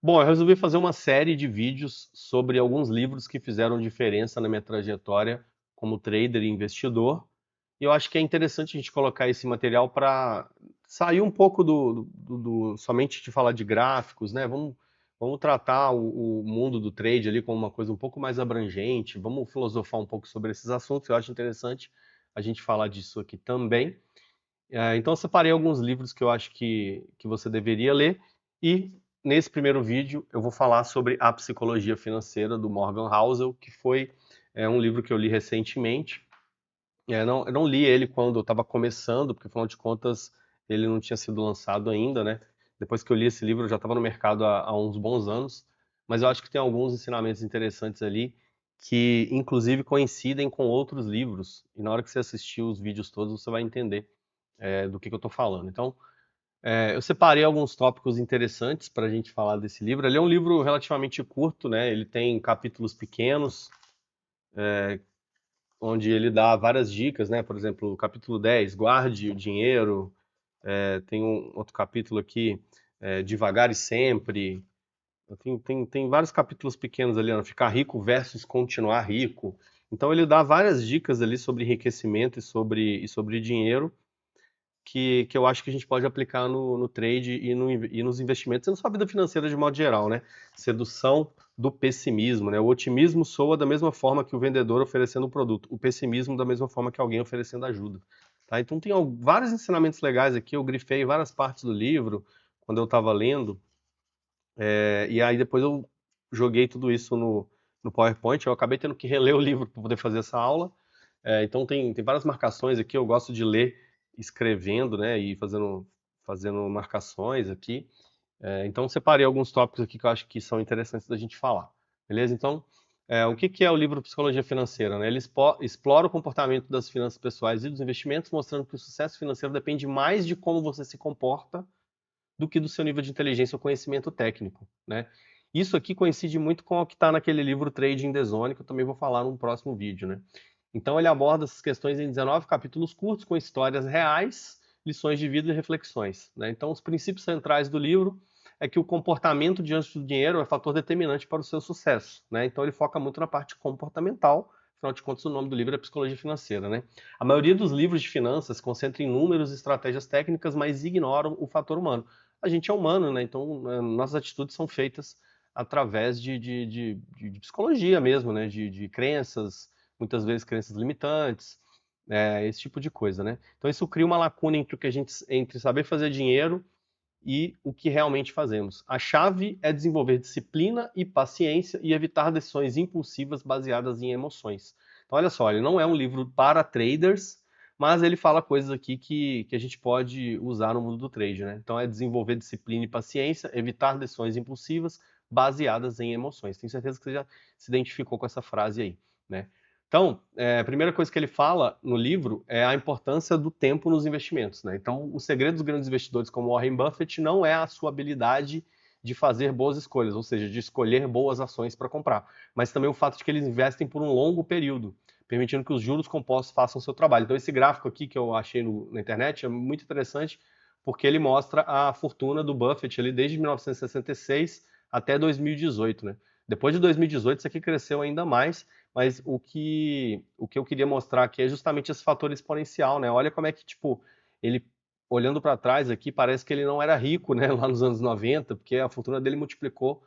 Bom, eu resolvi fazer uma série de vídeos sobre alguns livros que fizeram diferença na minha trajetória como trader e investidor. E eu acho que é interessante a gente colocar esse material para sair um pouco somente de falar de gráficos, né? Vamos tratar o mundo do trade ali como uma coisa um pouco mais abrangente, vamos filosofar um pouco sobre esses assuntos. Eu acho interessante a gente falar disso aqui também. Então, eu separei alguns livros que eu acho que você deveria ler, e nesse primeiro vídeo eu vou falar sobre A Psicologia Financeira, do Morgan Housel, que foi um livro que eu li recentemente. Eu não li ele quando eu estava começando, porque afinal de contas ele não tinha sido lançado ainda, né? Depois que eu li esse livro, eu já estava no mercado há uns bons anos, mas eu acho que tem alguns ensinamentos interessantes ali que, inclusive, coincidem com outros livros, e na hora que você assistir os vídeos todos, você vai entender do que eu estou falando. Então, eu separei alguns tópicos interessantes para a gente falar desse livro. Ele é um livro relativamente curto, né? Ele tem capítulos pequenos, onde ele dá várias dicas, né? Por exemplo, o capítulo 10, guarde o dinheiro. Tem um outro capítulo aqui, devagar e sempre. Tem vários capítulos pequenos ali, ó, ficar rico versus continuar rico. Então ele dá várias dicas ali sobre enriquecimento e sobre dinheiro que eu acho que a gente pode aplicar no trade e nos investimentos e na sua vida financeira de modo geral, né? Sedução do pessimismo, né? O otimismo soa da mesma forma que o vendedor oferecendo o produto, o pessimismo da mesma forma que alguém oferecendo ajuda. Tá? Então tem vários ensinamentos legais aqui, eu grifei várias partes do livro quando eu estava lendo, e aí depois eu joguei tudo isso no PowerPoint, eu acabei tendo que reler o livro para poder fazer essa aula. Então tem várias marcações aqui, eu gosto de ler escrevendo, né, e fazendo marcações aqui. Então separei alguns tópicos aqui que eu acho que são interessantes da gente falar, beleza? Então, o que que é o livro Psicologia Financeira, né? Ele explora o comportamento das finanças pessoais e dos investimentos, mostrando que o sucesso financeiro depende mais de como você se comporta do que do seu nível de inteligência ou conhecimento técnico, né? Isso aqui coincide muito com o que está naquele livro Trading the Zone, que eu também vou falar num próximo vídeo, né? Então ele aborda essas questões em 19 capítulos curtos, com histórias reais, lições de vida e reflexões, né? Então os princípios centrais do livro é que o comportamento diante do dinheiro é fator determinante para o seu sucesso, né? Então ele foca muito na parte comportamental, afinal de contas o nome do livro é Psicologia Financeira, né? A maioria dos livros de finanças se concentra em números e estratégias técnicas, mas ignoram o fator humano. A gente é humano, né? Então nossas atitudes são feitas através de psicologia mesmo, né? De crenças, muitas vezes crenças limitantes, esse tipo de coisa, né? Então isso cria uma lacuna entre entre saber fazer dinheiro e o que realmente fazemos. A chave é desenvolver disciplina e paciência e evitar decisões impulsivas baseadas em emoções. Então, olha só, ele não é um livro para traders, mas ele fala coisas aqui que a gente pode usar no mundo do trade, né? Então, é desenvolver disciplina e paciência, evitar decisões impulsivas baseadas em emoções. Tenho certeza que você já se identificou com essa frase aí, né? Então, a primeira coisa que ele fala no livro é a importância do tempo nos investimentos, né? Então, o segredo dos grandes investidores como Warren Buffett não é a sua habilidade de fazer boas escolhas, ou seja, de escolher boas ações para comprar, mas também o fato de que eles investem por um longo período, permitindo que os juros compostos façam o seu trabalho. Então, esse gráfico aqui que eu achei na internet é muito interessante, porque ele mostra a fortuna do Buffett ali desde 1966 até 2018, né? Depois de 2018, isso aqui cresceu ainda mais, mas o que eu queria mostrar aqui é justamente esse fator exponencial, né? Olha como é que, tipo, ele, olhando para trás aqui, parece que ele não era rico, né, lá nos anos 90, porque a fortuna dele multiplicou,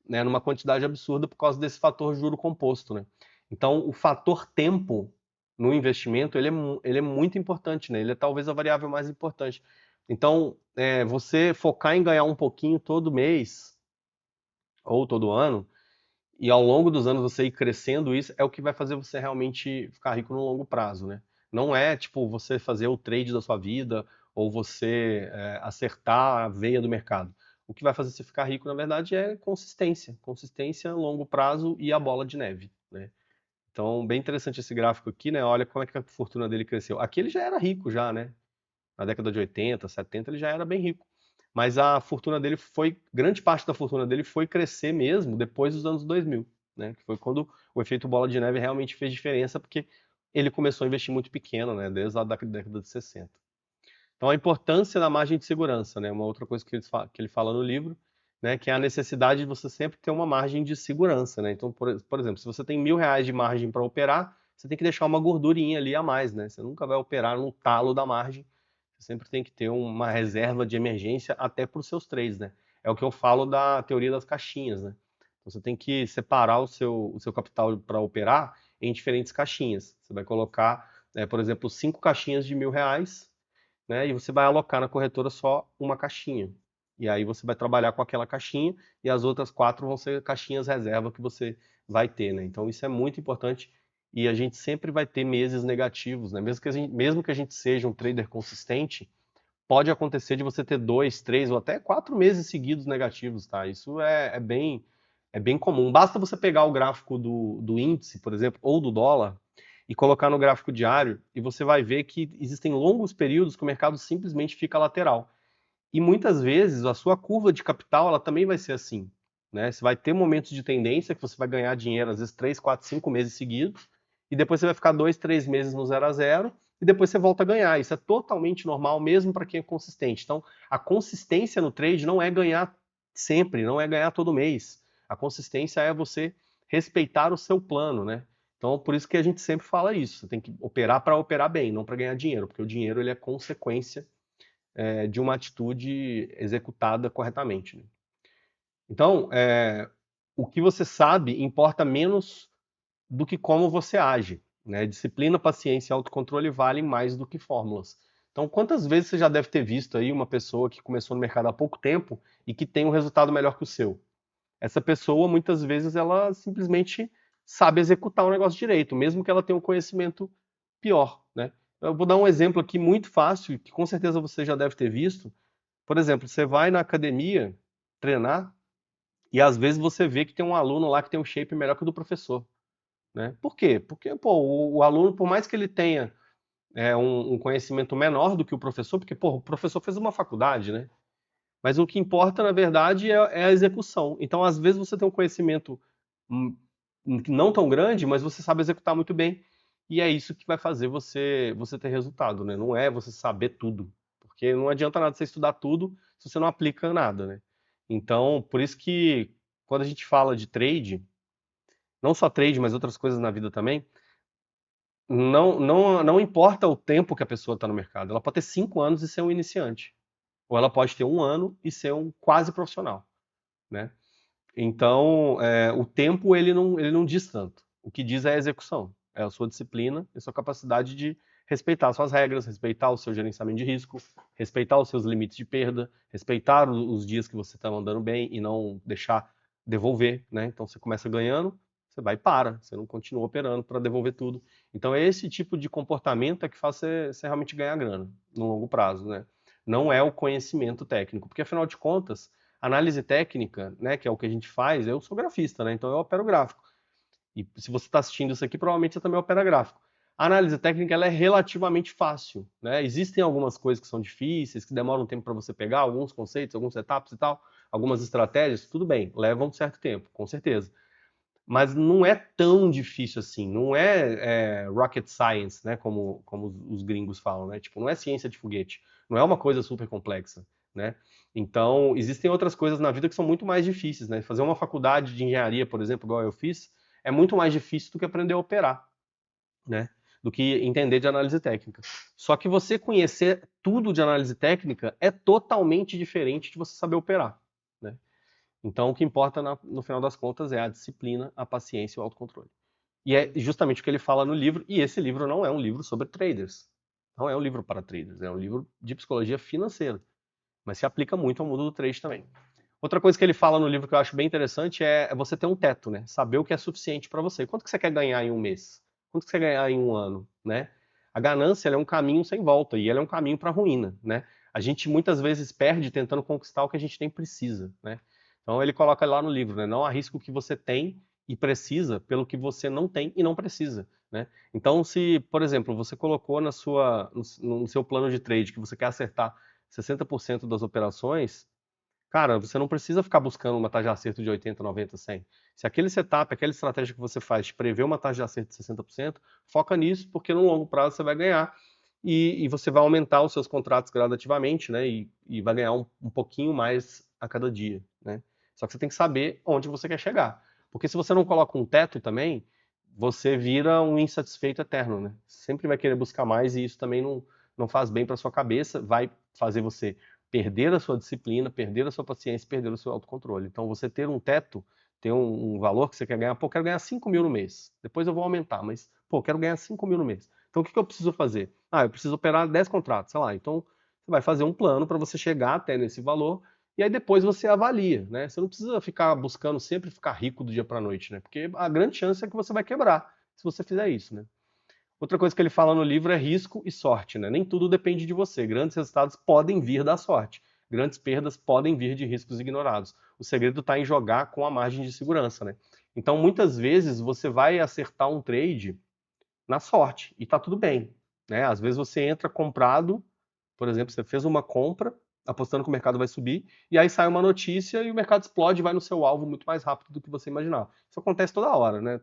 né, numa quantidade absurda por causa desse fator juro composto, né? Então, o fator tempo no investimento, ele é muito importante, né? Ele é talvez a variável mais importante. Então, você focar em ganhar um pouquinho todo mês ou todo ano, e ao longo dos anos você ir crescendo isso, é o que vai fazer você realmente ficar rico no longo prazo, né? Não é tipo você fazer o trade da sua vida ou você acertar a veia do mercado. O que vai fazer você ficar rico, na verdade, é consistência. Consistência, longo prazo e a bola de neve, né? Então, bem interessante esse gráfico aqui, né? Olha como é que a fortuna dele cresceu. Aqui ele já era rico já, né? Na década de 80, 70, ele já era bem rico. Mas a fortuna dele grande parte da fortuna dele foi crescer mesmo depois dos anos 2000, né? Que foi quando o efeito bola de neve realmente fez diferença, porque ele começou a investir muito pequeno, né? Desde a década de 60. Então, a importância da margem de segurança, né? Uma outra coisa que ele fala no livro. né? Que é a necessidade de você sempre ter uma margem de segurança, né? Então, por exemplo, se você tem R$ 1.000 de margem para operar, você tem que deixar uma gordurinha ali a mais, né? Você nunca vai operar no talo da margem. Você sempre tem que ter uma reserva de emergência até para os seus trades, né? É o que eu falo da teoria das caixinhas, né? Então, você tem que separar o seu capital para operar em diferentes caixinhas. Você vai colocar, por exemplo, 5 caixinhas de R$ 1.000, né? E você vai alocar na corretora só uma caixinha. E aí você vai trabalhar com aquela caixinha e as outras 4 vão ser caixinhas reserva que você vai ter, né? Então isso é muito importante e a gente sempre vai ter meses negativos, né? Mesmo que a gente seja um trader consistente, pode acontecer de você ter 2, 3 ou até 4 meses seguidos negativos, tá? Isso é bem comum. Basta você pegar o gráfico do índice, por exemplo, ou do dólar, e colocar no gráfico diário, e você vai ver que existem longos períodos que o mercado simplesmente fica lateral. E muitas vezes a sua curva de capital ela também vai ser assim, né? Você vai ter momentos de tendência que você vai ganhar dinheiro às vezes 3, 4, 5 meses seguidos, e depois você vai ficar 2, 3 meses no 0 a 0 e depois você volta a ganhar. Isso é totalmente normal mesmo para quem é consistente. Então, a consistência no trade não é ganhar sempre, não é ganhar todo mês. A consistência é você respeitar o seu plano, né? Então, por isso que a gente sempre fala isso. Você tem que operar para operar bem, não para ganhar dinheiro, porque o dinheiro ele é consequência de uma atitude executada corretamente, né? Então, o que você sabe importa menos do que como você age, né? Disciplina, paciência e autocontrole valem mais do que fórmulas. Então, quantas vezes você já deve ter visto aí uma pessoa que começou no mercado há pouco tempo e que tem um resultado melhor que o seu? Essa pessoa, muitas vezes, ela simplesmente sabe executar o negócio direito, mesmo que ela tenha um conhecimento pior, né? Eu vou dar um exemplo aqui muito fácil, que com certeza você já deve ter visto. Por exemplo, você vai na academia treinar e às vezes você vê que tem um aluno lá que tem um shape melhor que o do professor, né? Por quê? Porque, pô, o aluno, por mais que ele tenha um conhecimento menor do que o professor, porque, pô, o professor fez uma faculdade, né? Mas o que importa, na verdade, é a execução. Então, às vezes, você tem um conhecimento hum, não tão grande, mas você sabe executar muito bem. E é isso que vai fazer você ter resultado, né? Não é você saber tudo. Porque não adianta nada você estudar tudo se você não aplica nada, né? Então, por isso que quando a gente fala de trade, não só trade, mas outras coisas na vida também, não importa o tempo que a pessoa está no mercado. Ela pode ter 5 anos e ser um iniciante. Ou ela pode ter 1 ano e ser um quase profissional, né? Então, o tempo ele não diz tanto. O que diz é a execução, é a sua disciplina, a sua capacidade de respeitar suas regras, respeitar o seu gerenciamento de risco, respeitar os seus limites de perda, respeitar os dias que você está mandando bem e não deixar devolver, né? Então você começa ganhando, você vai e para, você não continua operando para devolver tudo. Então é esse tipo de comportamento que faz você realmente ganhar grana no longo prazo, né? Não é o conhecimento técnico, porque afinal de contas análise técnica, né, que é o que a gente faz, eu sou grafista, né, então eu opero gráfico. E se você está assistindo isso aqui, provavelmente você também opera gráfico. A análise técnica ela é relativamente fácil, né? Existem algumas coisas que são difíceis, que demoram um tempo para você pegar, alguns conceitos, alguns setups e tal, algumas estratégias, tudo bem, levam um certo tempo, com certeza. Mas não é tão difícil assim, não é rocket science, né, como os gringos falam, né? Tipo, não é ciência de foguete, não é uma coisa super complexa, né? Então, existem outras coisas na vida que são muito mais difíceis, né? Fazer uma faculdade de engenharia, por exemplo, igual eu fiz, é muito mais difícil do que aprender a operar, né? Do que entender de análise técnica. Só que você conhecer tudo de análise técnica é totalmente diferente de você saber operar, né? Então, o que importa no final das contas é a disciplina, a paciência e o autocontrole. E é justamente o que ele fala no livro, e esse livro não é um livro sobre traders. Não é um livro para traders, é um livro de psicologia financeira. Mas se aplica muito ao mundo do trade também. Outra coisa que ele fala no livro que eu acho bem interessante é você ter um teto, né? Saber o que é suficiente para você. Quanto que você quer ganhar em um mês? Quanto que você quer ganhar em um ano, né? A ganância ela é um caminho sem volta e ela é um caminho para a ruína, né? A gente muitas vezes perde tentando conquistar o que a gente nem precisa, né? Então ele coloca lá no livro, né? Não arrisca o que você tem e precisa pelo que você não tem e não precisa, né? Então se, por exemplo, você colocou no seu plano de trade que você quer acertar 60% das operações, cara, você não precisa ficar buscando uma taxa de acerto de 80, 90, 100. Se aquele setup, aquela estratégia que você faz te prevê uma taxa de acerto de 60%, foca nisso, porque no longo prazo você vai ganhar e você vai aumentar os seus contratos gradativamente, né? E vai ganhar um pouquinho mais a cada dia, né? Só que você tem que saber onde você quer chegar. Porque se você não coloca um teto também, você vira um insatisfeito eterno, né? Sempre vai querer buscar mais e isso também não faz bem para sua cabeça, vai fazer você perder a sua disciplina, perder a sua paciência, perder o seu autocontrole. Então, você ter um teto, ter um valor que você quer ganhar, pô, eu quero ganhar 5 mil no mês, depois eu vou aumentar, mas, pô, eu quero ganhar 5 mil no mês. Então, o que eu preciso fazer? Ah, eu preciso operar 10 contratos, sei lá. Então, você vai fazer um plano para você chegar até nesse valor e aí depois você avalia, né? Você não precisa ficar buscando sempre ficar rico do dia para a noite, né? Porque a grande chance é que você vai quebrar se você fizer isso, né? Outra coisa que ele fala no livro é risco e sorte, né? Nem tudo depende de você. Grandes resultados podem vir da sorte. Grandes perdas podem vir de riscos ignorados. O segredo está em jogar com a margem de segurança, né? Então, muitas vezes você vai acertar um trade na sorte e tá tudo bem, né? Às vezes você entra comprado, por exemplo, você fez uma compra apostando que o mercado vai subir e aí sai uma notícia e o mercado explode e vai no seu alvo muito mais rápido do que você imaginava. Isso acontece toda hora, né?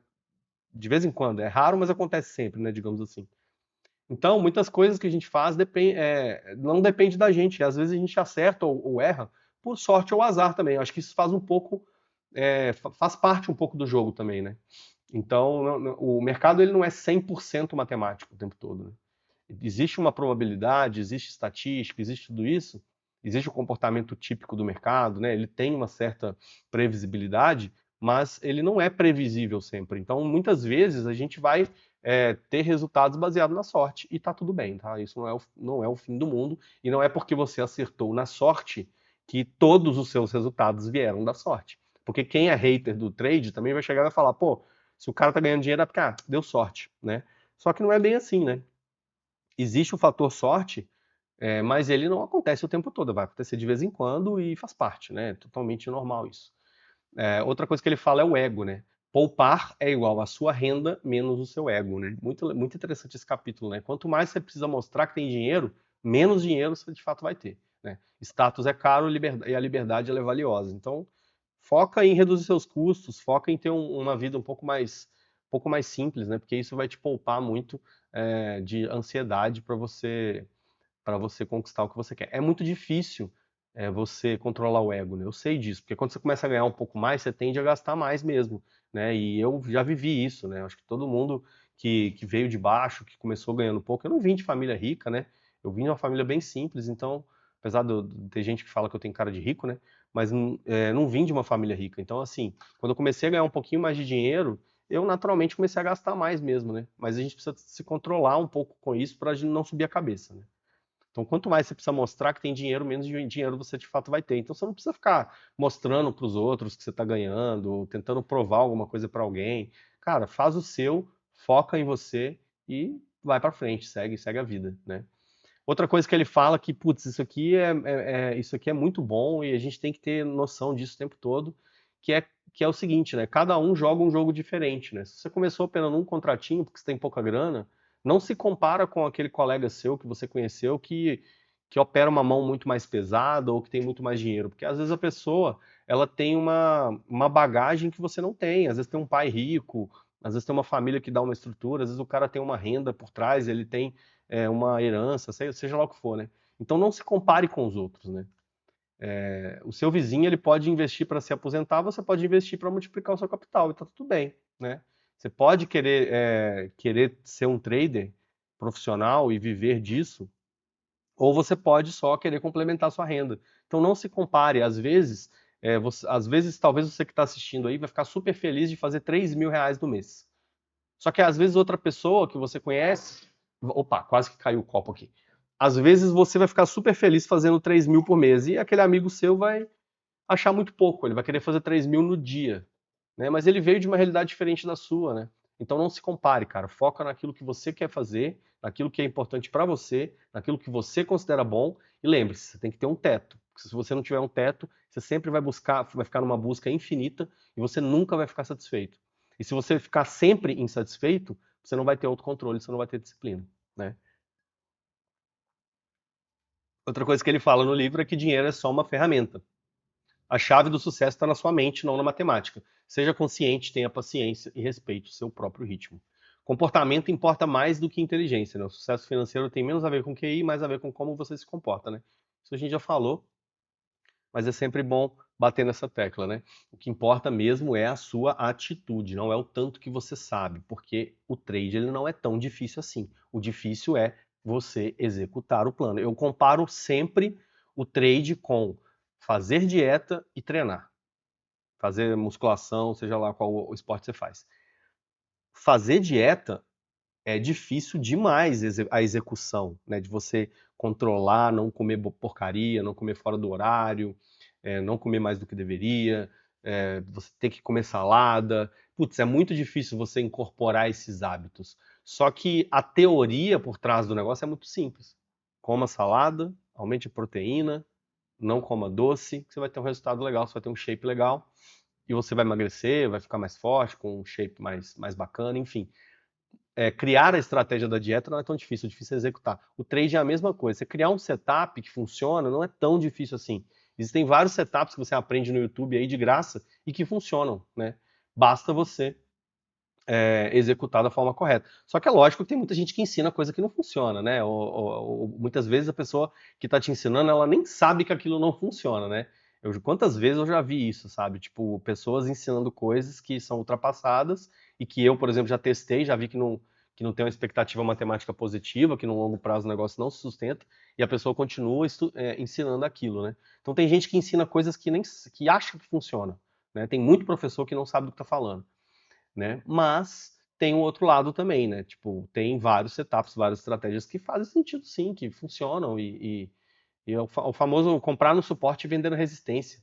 De vez em quando, é raro, mas acontece sempre, né? Digamos assim. Então, muitas coisas que a gente faz não depende da gente. Às vezes a gente acerta ou erra por sorte ou azar também. Eu acho que isso faz um pouco, faz parte um pouco do jogo também, né? Então, o mercado ele não é 100% matemático o tempo todo, né? Existe uma probabilidade, existe estatística, existe tudo isso, existe o comportamento típico do mercado, né? Ele tem uma certa previsibilidade, mas ele não é previsível sempre. Então, muitas vezes a gente vai ter resultados baseados na sorte e tá tudo bem, tá? Isso não é o fim do mundo e não é porque você acertou na sorte que todos os seus resultados vieram da sorte. Porque quem é hater do trade também vai chegar e vai falar, pô, se o cara tá ganhando dinheiro é porque deu sorte, né? Só que não é bem assim, né? Existe o fator sorte, mas ele não acontece o tempo todo, vai acontecer de vez em quando e faz parte, né? É totalmente normal isso. Outra coisa que ele fala é o ego, né? Poupar é igual a sua renda menos o seu ego, né? Muito, muito interessante esse capítulo, né? Quanto mais você precisa mostrar que tem dinheiro, menos dinheiro você de fato vai ter, né? Status é caro e a liberdade ela é valiosa. Então, foca em reduzir seus custos, foca em ter uma vida um pouco mais simples, né? Porque isso vai te poupar muito de ansiedade para você conquistar o que você quer. É muito difícil você controlar o ego, né? Eu sei disso, porque quando você começa a ganhar um pouco mais, você tende a gastar mais mesmo, né? E eu já vivi isso, né? Acho que todo mundo que veio de baixo, que começou ganhando pouco, eu não vim de família rica, né? Eu vim de uma família bem simples, então, apesar de ter gente que fala que eu tenho cara de rico, né? Mas não vim de uma família rica. Então, assim, quando eu comecei a ganhar um pouquinho mais de dinheiro, eu naturalmente comecei a gastar mais mesmo, né? Mas a gente precisa se controlar um pouco com isso para não subir a cabeça, né? Então, quanto mais você precisa mostrar que tem dinheiro, menos dinheiro você de fato vai ter. Então, você não precisa ficar mostrando para os outros que você está ganhando, ou tentando provar alguma coisa para alguém. Cara, faz o seu, foca em você e vai para frente, segue a vida, né? Outra coisa que ele fala que, putz, isso aqui é muito bom e a gente tem que ter noção disso o tempo todo, que é o seguinte, né? Cada um joga um jogo diferente, né? Se você começou operando um contratinho porque você tem pouca grana, não se compara com aquele colega seu que você conheceu que opera uma mão muito mais pesada ou que tem muito mais dinheiro, porque às vezes a pessoa ela tem uma bagagem que você não tem, às vezes tem um pai rico, às vezes tem uma família que dá uma estrutura, às vezes o cara tem uma renda por trás, ele tem uma herança, seja lá o que for, né? Então não se compare com os outros, né? O seu vizinho ele pode investir para se aposentar, você pode investir para multiplicar o seu capital e tá tudo bem, né? Você pode querer ser um trader profissional e viver disso, ou você pode só querer complementar a sua renda. Então não se compare. Às vezes talvez você que está assistindo aí vai ficar super feliz de fazer R$ 3.000 no mês. Só que às vezes outra pessoa que você conhece. Opa, quase que caiu o copo aqui. Às vezes você vai ficar super feliz fazendo 3 mil por mês e aquele amigo seu vai achar muito pouco, ele vai querer fazer 3 mil no dia, né? Mas ele veio de uma realidade diferente da sua, né? Então não se compare, cara. Foca naquilo que você quer fazer, naquilo que é importante para você, naquilo que você considera bom. E lembre-se, você tem que ter um teto. Porque se você não tiver um teto, você sempre vai ficar numa busca infinita e você nunca vai ficar satisfeito. E se você ficar sempre insatisfeito, você não vai ter autocontrole, você não vai ter disciplina, né? Outra coisa que ele fala no livro é que dinheiro é só uma ferramenta. A chave do sucesso está na sua mente, não na matemática. Seja consciente, tenha paciência e respeite o seu próprio ritmo. Comportamento importa mais do que inteligência, né? O sucesso financeiro tem menos a ver com QI, mais a ver com como você se comporta, né? Isso a gente já falou, mas é sempre bom bater nessa tecla, né? O que importa mesmo é a sua atitude, não é o tanto que você sabe, porque o trade ele não é tão difícil assim. O difícil é você executar o plano. Eu comparo sempre o trade com fazer dieta e treinar. Fazer musculação, seja lá qual o esporte você faz. Fazer dieta é difícil demais a execução, né? De você controlar, não comer porcaria, não comer fora do horário, não comer mais do que deveria, você ter que comer salada. Putz, é muito difícil você incorporar esses hábitos. Só que a teoria por trás do negócio é muito simples. Coma salada, aumente a proteína, não coma doce, que você vai ter um resultado legal, você vai ter um shape legal, e você vai emagrecer, vai ficar mais forte, com um shape mais bacana, enfim. Criar a estratégia da dieta não é tão difícil, é difícil executar. O trade é a mesma coisa. Você criar um setup que funciona não é tão difícil assim. Existem vários setups que você aprende no YouTube aí de graça e que funcionam, né? Basta você executar da forma correta. Só que é lógico que tem muita gente que ensina coisa que não funciona, né? Ou muitas vezes a pessoa que está te ensinando, ela nem sabe que aquilo não funciona, né? Quantas vezes eu já vi isso, sabe? Tipo, pessoas ensinando coisas que são ultrapassadas e que eu, por exemplo, já testei, já vi que não tem uma expectativa matemática positiva, que no longo prazo o negócio não se sustenta, e a pessoa continua ensinando aquilo, né? Então tem gente que ensina coisas que acha que funciona, né? Tem muito professor que não sabe do que está falando, né? Mas tem um outro lado também, né? Tipo, tem vários setups, várias estratégias que fazem sentido sim, que funcionam e é o famoso comprar no suporte e vender na resistência.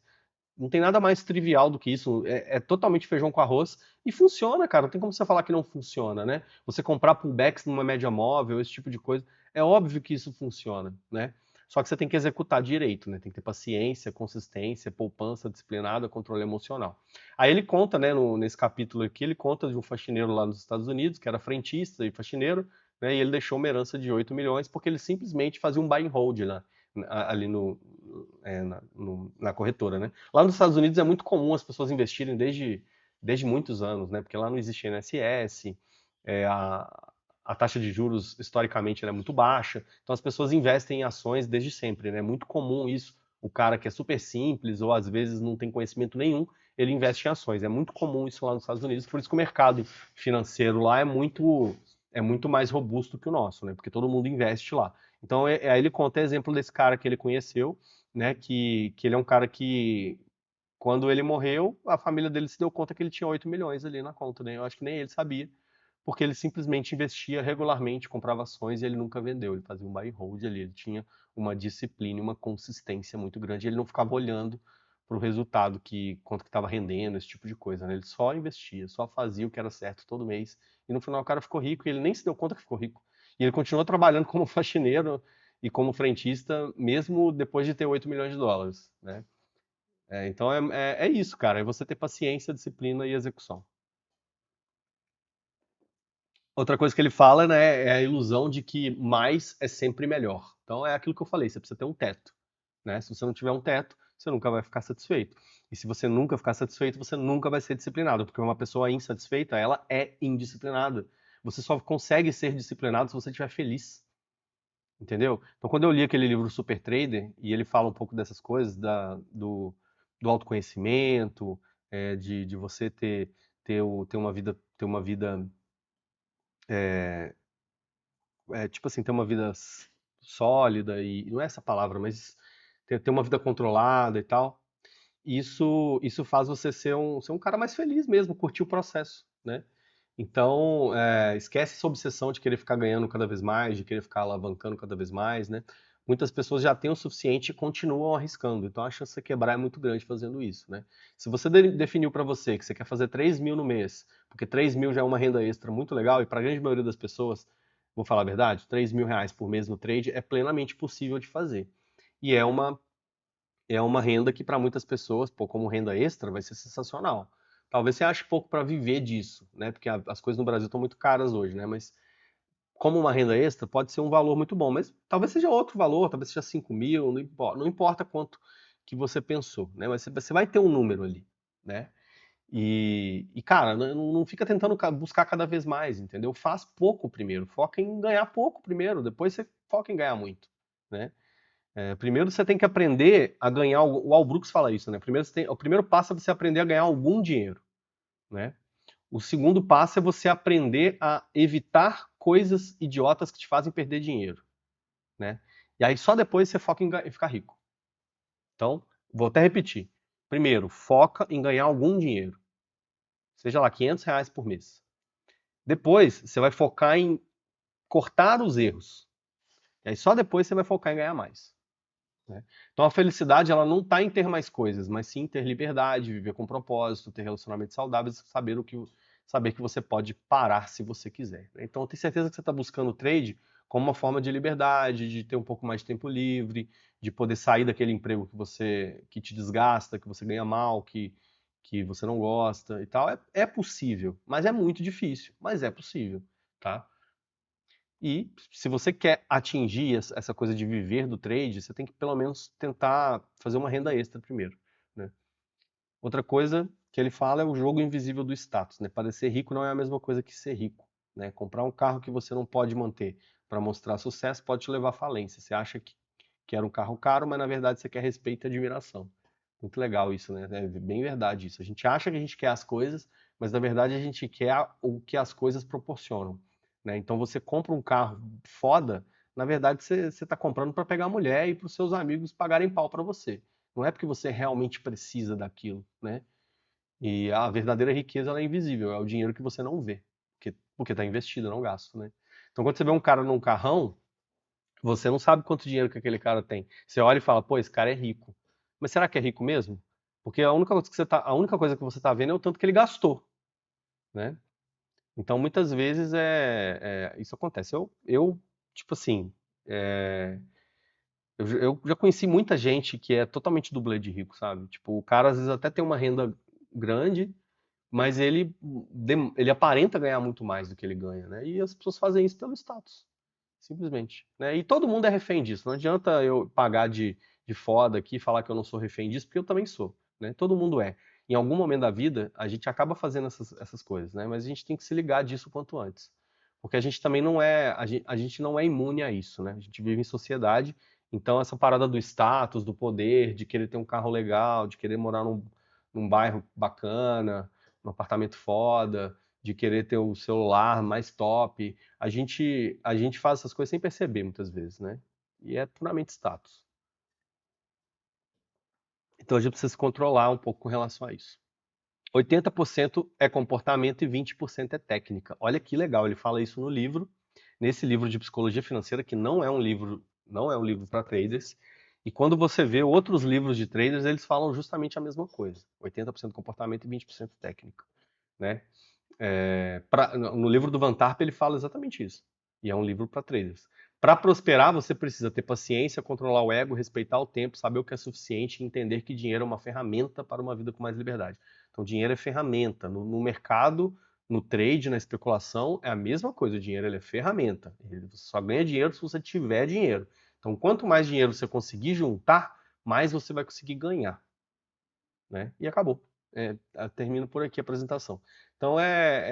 Não tem nada mais trivial do que isso. É totalmente feijão com arroz e funciona, cara. Não tem como você falar que não funciona, né? Você comprar pullbacks numa média móvel, esse tipo de coisa, é óbvio que isso funciona, né? Só que você tem que executar direito, né? Tem que ter paciência, consistência, poupança disciplinada, controle emocional. Aí ele conta, né, nesse capítulo aqui, ele conta de um faxineiro lá nos Estados Unidos, que era frentista e faxineiro, né? E ele deixou uma herança de 8 milhões porque ele simplesmente fazia um buy and hold, né? Ali na corretora, né? Lá nos Estados Unidos é muito comum as pessoas investirem desde muitos anos, né? Porque lá não existe INSS, é, a, a taxa de juros historicamente é muito baixa, então as pessoas investem em ações desde sempre, né? É muito comum isso. O cara que é super simples ou às vezes não tem conhecimento nenhum, ele investe em ações. É muito comum isso lá nos Estados Unidos, por isso que o mercado financeiro lá é muito mais robusto que o nosso, né? Porque todo mundo investe lá. Então, aí ele conta exemplo desse cara que ele conheceu, né? Que ele é um cara que, quando ele morreu, a família dele se deu conta que ele tinha 8 milhões ali na conta, né? Eu acho que nem ele sabia, porque ele simplesmente investia regularmente, comprava ações e ele nunca vendeu. Ele fazia um buy and hold ali, ele tinha uma disciplina, uma consistência muito grande. Ele não ficava olhando para o resultado, quanto que estava rendendo, esse tipo de coisa, né? Ele só investia, só fazia o que era certo todo mês. E no final o cara ficou rico e ele nem se deu conta que ficou rico. E ele continuou trabalhando como faxineiro e como frentista, mesmo depois de ter 8 milhões de dólares, né? Então é isso, cara. É você ter paciência, disciplina e execução. Outra coisa que ele fala, né, é a ilusão de que mais é sempre melhor. Então é aquilo que eu falei, você precisa ter um teto, né? Se você não tiver um teto, você nunca vai ficar satisfeito. E se você nunca ficar satisfeito, você nunca vai ser disciplinado, porque uma pessoa insatisfeita, ela é indisciplinada. Você só consegue ser disciplinado se você estiver feliz, entendeu? Então quando eu li aquele livro Super Trader, e ele fala um pouco dessas coisas, do autoconhecimento, de você ter uma vida tipo assim, ter uma vida sólida e não é essa palavra, mas ter uma vida controlada e tal. Isso faz você ser um cara mais feliz mesmo, curtir o processo, né? Então, esquece essa obsessão de querer ficar ganhando cada vez mais, de querer ficar alavancando cada vez mais, né? Muitas pessoas já têm o suficiente e continuam arriscando. Então, a chance de você quebrar é muito grande fazendo isso, né? Se você definiu para você que você quer fazer 3 mil no mês, porque 3 mil já é uma renda extra muito legal, e para a grande maioria das pessoas, vou falar a verdade, 3 mil reais por mês no trade é plenamente possível de fazer. E é uma renda que para muitas pessoas, pô, como renda extra, vai ser sensacional. Talvez você ache pouco para viver disso, né? Porque as coisas no Brasil estão muito caras hoje, né? Mas como uma renda extra, pode ser um valor muito bom. Mas talvez seja outro valor, talvez seja 5 mil, não importa quanto que você pensou, né? Mas você vai ter um número ali, né? Cara, não fica tentando buscar cada vez mais, entendeu? Faz pouco primeiro, foca em ganhar pouco primeiro, depois você foca em ganhar muito, né? Primeiro você tem que aprender a ganhar, o Al Brooks fala isso, né? O primeiro passo é você aprender a ganhar algum dinheiro, né? O segundo passo é você aprender a evitar coisas idiotas que te fazem perder dinheiro, né? E aí só depois você foca em ficar rico. Então, vou até repetir. Primeiro, foca em ganhar algum dinheiro. Seja lá, R$ 500 por mês. Depois, você vai focar em cortar os erros. E aí só depois você vai focar em ganhar mais, né? Então a felicidade ela não está em ter mais coisas, mas sim ter liberdade, viver com propósito, ter relacionamentos saudáveis, saber que você pode parar se você quiser, né? Então eu tenho certeza que você está buscando o trade como uma forma de liberdade, de ter um pouco mais de tempo livre, de poder sair daquele emprego que te desgasta, que você ganha mal, que você não gosta e tal. É possível, mas é muito difícil, mas é possível, tá? E se você quer atingir essa coisa de viver do trade, você tem que pelo menos tentar fazer uma renda extra primeiro, né? Outra coisa que ele fala é o jogo invisível do status, né? Parecer rico não é a mesma coisa que ser rico, né? Comprar um carro que você não pode manter para mostrar sucesso pode te levar à falência. Você acha que quer um carro caro, mas na verdade você quer respeito e admiração. Muito legal isso, né? É bem verdade isso. A gente acha que a gente quer as coisas, mas na verdade a gente quer o que as coisas proporcionam, né? Então você compra um carro foda, na verdade você está comprando para pegar a mulher e para os seus amigos pagarem pau para você. Não é porque você realmente precisa daquilo, né? E a verdadeira riqueza ela é invisível, é o dinheiro que você não vê, porque está investido, não gasto, né? Então quando você vê um cara num carrão, você não sabe quanto dinheiro que aquele cara tem. Você olha e fala, pô, esse cara é rico. Mas será que é rico mesmo? Porque a única coisa que você está vendo é o tanto que ele gastou, né? Então, muitas vezes isso acontece. Tipo assim, é, eu já conheci muita gente que é totalmente dublê de rico, sabe? Tipo, o cara às vezes até tem uma renda grande, mas ele aparenta ganhar muito mais do que ele ganha, né? E as pessoas fazem isso pelo status. Simplesmente, né? E todo mundo é refém disso. Não adianta eu pagar de foda aqui e falar que eu não sou refém disso, porque eu também sou, né? Todo mundo é. Em algum momento da vida, a gente acaba fazendo essas coisas, né? Mas a gente tem que se ligar disso o quanto antes. Porque a gente também não é, a gente não é imune a isso, né? A gente vive em sociedade, então essa parada do status, do poder, de querer ter um carro legal, de querer morar num bairro bacana, num apartamento foda, de querer ter o celular mais top, a gente faz essas coisas sem perceber muitas vezes, né? E é puramente status. Então a gente precisa se controlar um pouco com relação a isso. 80% é comportamento e 20% é técnica. Olha que legal, ele fala isso no livro, nesse livro de psicologia financeira, que não é um livro para traders. E quando você vê outros livros de traders, eles falam justamente a mesma coisa. 80% comportamento e 20% técnica, né? No livro do Van Tarp ele fala exatamente isso. E é um livro para traders. Para prosperar, você precisa ter paciência, controlar o ego, respeitar o tempo, saber o que é suficiente e entender que dinheiro é uma ferramenta para uma vida com mais liberdade. Então, dinheiro é ferramenta. No mercado, no trade, na especulação, é a mesma coisa. O dinheiro ele é ferramenta. Você só ganha dinheiro se você tiver dinheiro. Então, quanto mais dinheiro você conseguir juntar, mais você vai conseguir ganhar, né? E acabou. Termino por aqui a apresentação. Então,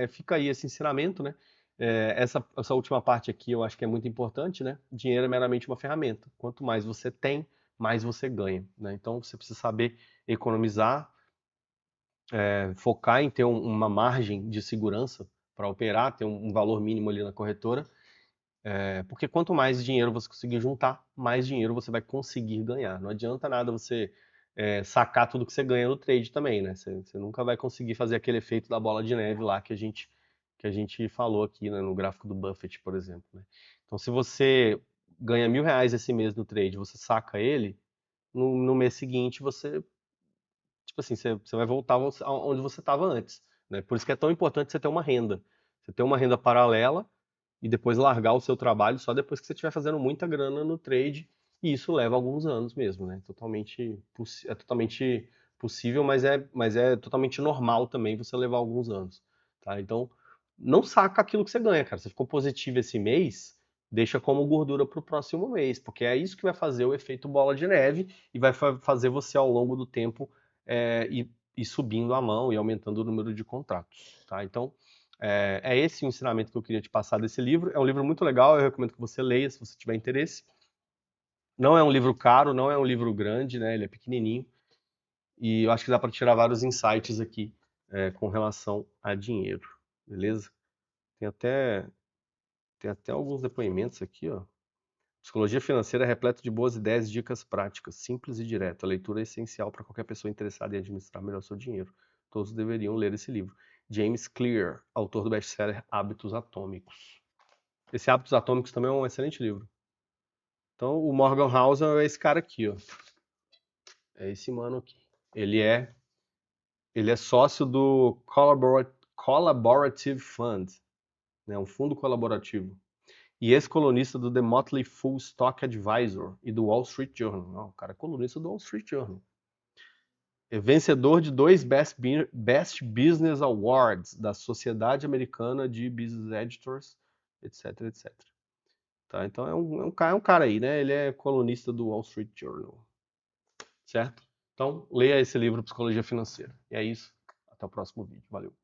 fica aí esse ensinamento, né? Essa última parte aqui eu acho que é muito importante, né? Dinheiro é meramente uma ferramenta. Quanto mais você tem, mais você ganha, né? Então, você precisa saber economizar, focar em ter uma margem de segurança para operar, ter um valor mínimo ali na corretora, porque quanto mais dinheiro você conseguir juntar, mais dinheiro você vai conseguir ganhar. Não adianta nada você sacar tudo que você ganha no trade também, né? Você nunca vai conseguir fazer aquele efeito da bola de neve lá que a gente falou aqui, né, no gráfico do Buffett, por exemplo, né? Então, se você ganha R$ 1.000 esse mês no trade, você saca ele, no mês seguinte tipo assim, você vai voltar onde você estava antes, né? Por isso que é tão importante você ter uma renda. Você ter uma renda paralela e depois largar o seu trabalho só depois que você estiver fazendo muita grana no trade, e isso leva alguns anos mesmo, né? É totalmente possível, mas é totalmente normal também você levar alguns anos, tá? Então, não saca aquilo que você ganha, cara. Você ficou positivo esse mês, deixa como gordura para o próximo mês, porque é isso que vai fazer o efeito bola de neve e vai fazer você ao longo do tempo ir subindo a mão e aumentando o número de contratos, tá? Então, é esse o ensinamento que eu queria te passar desse livro. É um livro muito legal, eu recomendo que você leia se você tiver interesse. Não é um livro caro, não é um livro grande, né? Ele é pequenininho. E eu acho que dá para tirar vários insights aqui com relação a dinheiro, beleza? Tem até, tem até alguns depoimentos aqui, ó. Psicologia financeira é repleta de boas ideias e dicas práticas, simples e direta. A leitura é essencial para qualquer pessoa interessada em administrar melhor seu dinheiro. Todos deveriam ler esse livro. James Clear, autor do best-seller Hábitos Atômicos. Esse Hábitos Atômicos também é um excelente livro. Então, o Morgan Housel é esse cara aqui, ó. É esse mano aqui. Ele é sócio do Collaborative Fund, né, um fundo colaborativo. E ex-colunista do The Motley Fool Stock Advisor e do Wall Street Journal. Não, o cara é colunista do Wall Street Journal. É vencedor de 2 Best Business Awards da Sociedade Americana de Business Editors, etc, etc. Tá, então é um cara aí, né? Ele é colunista do Wall Street Journal, certo? Então, leia esse livro Psicologia Financeira. E é isso. Até o próximo vídeo. Valeu.